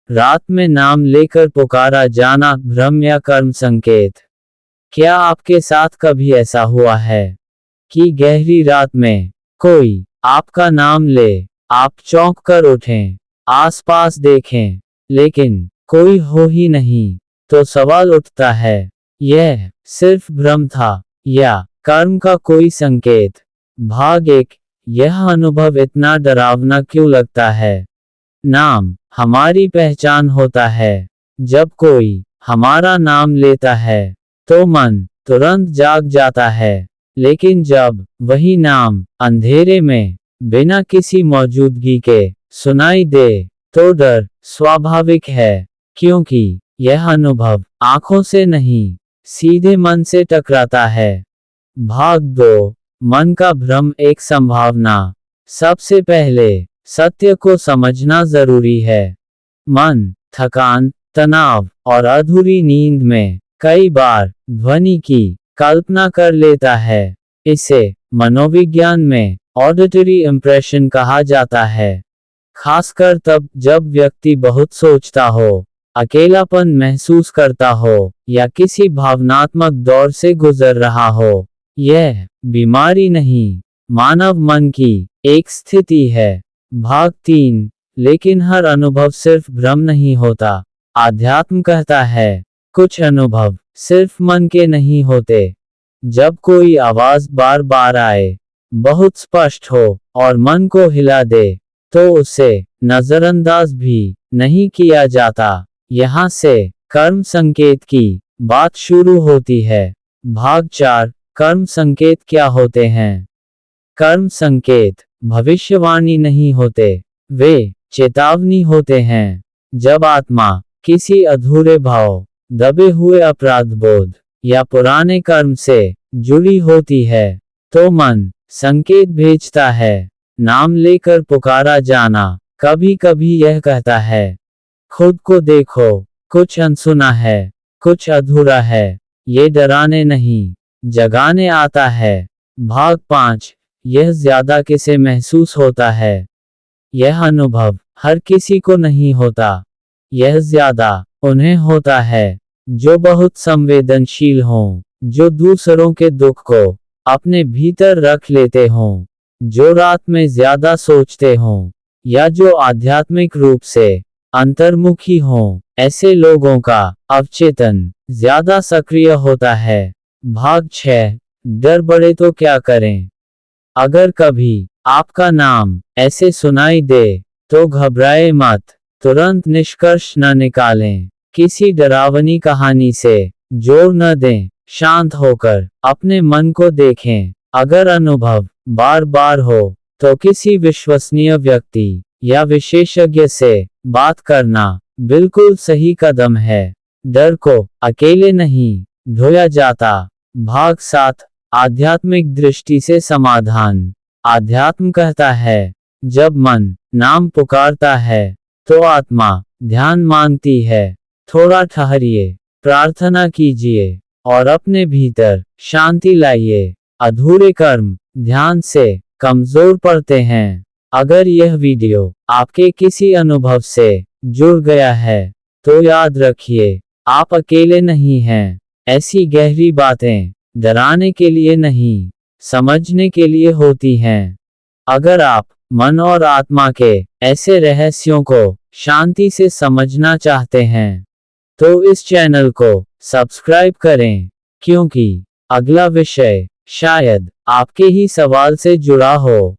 रात में नाम लेकर पुकारा जाना भ्रम या कर्म संकेत। क्या आपके साथ कभी ऐसा हुआ है कि गहरी रात में कोई आपका नाम ले, आप चौंक कर उठें, आसपास देखें, लेकिन कोई हो ही नहीं? तो सवाल उठता है, यह सिर्फ भ्रम था या कर्म का कोई संकेत? भाग 1। यह अनुभव इतना डरावना क्यों लगता है? नाम हमारी पहचान होता है। जब कोई हमारा नाम लेता है तो मन तुरंत जाग जाता है, लेकिन जब वही नाम अंधेरे में बिना किसी मौजूदगी के सुनाई दे तो डर स्वाभाविक है, क्योंकि यह अनुभव आंखों से नहीं, सीधे मन से टकराता है। भाग 2। मन का भ्रम एक संभावना। सबसे पहले सत्य को समझना जरूरी है। मन थकान, तनाव और अधूरी नींद में कई बार ध्वनि की कल्पना कर लेता है। इसे मनोविज्ञान में ऑडिटरी इंप्रेशन कहा जाता है। खासकर तब जब व्यक्ति बहुत सोचता हो, अकेलापन महसूस करता हो या किसी भावनात्मक दौर से गुजर रहा हो। यह बीमारी नहीं, मानव मन की एक स्थिति है। भाग 3। लेकिन हर अनुभव सिर्फ भ्रम नहीं होता। आध्यात्म कहता है, कुछ अनुभव सिर्फ मन के नहीं होते। जब कोई आवाज बार बार आए, बहुत स्पष्ट हो और मन को हिला दे, तो उसे नजरअंदाज भी नहीं किया जाता। यहाँ से कर्म संकेत की बात शुरू होती है। भाग 4। कर्म संकेत क्या होते हैं? कर्म संकेत भविष्यवाणी नहीं होते, वे चेतावनी होते हैं। जब आत्मा किसी अधूरे भाव, दबे हुए अपराध बोध या पुराने कर्म से जुड़ी होती है, तो मन संकेत भेजता है। नाम लेकर पुकारा जाना कभी कभी यह कहता है, खुद को देखो, कुछ अनसुना है, कुछ अधूरा है। ये डराने नहीं, जगाने आता है। भाग 5। यह ज्यादा किसे महसूस होता है? यह अनुभव हर किसी को नहीं होता। यह ज्यादा उन्हें होता है जो बहुत संवेदनशील हों, जो दूसरों के दुख को अपने भीतर रख लेते हों, जो रात में ज्यादा सोचते हों, या जो आध्यात्मिक रूप से अंतर्मुखी हों। ऐसे लोगों का अवचेतन ज्यादा सक्रिय होता है। भाग 6। डर बढ़े तो क्या करें? अगर कभी आपका नाम ऐसे सुनाई दे तो घबराए मत, तुरंत निष्कर्ष न निकालें, किसी डरावनी कहानी से जोड़ न दें। शांत होकर अपने मन को देखें। अगर अनुभव बार बार हो तो किसी विश्वसनीय व्यक्ति या विशेषज्ञ से बात करना बिल्कुल सही कदम है। डर को अकेले नहीं ढोया जाता। भाग 7। आध्यात्मिक दृष्टि से समाधान। आध्यात्म कहता है, जब मन नाम पुकारता है तो आत्मा ध्यान मांगती है। थोड़ा ठहरिए, प्रार्थना कीजिए और अपने भीतर शांति लाइए। अधूरे कर्म ध्यान से कमजोर पड़ते हैं। अगर यह वीडियो आपके किसी अनुभव से जुड़ गया है तो याद रखिए, आप अकेले नहीं हैं। ऐसी गहरी बातें डराने के लिए नहीं, समझने के लिए होती हैं। अगर आप मन और आत्मा के ऐसे रहस्यों को शांति से समझना चाहते हैं तो इस चैनल को सब्सक्राइब करें, क्योंकि अगला विषय शायद आपके ही सवाल से जुड़ा हो।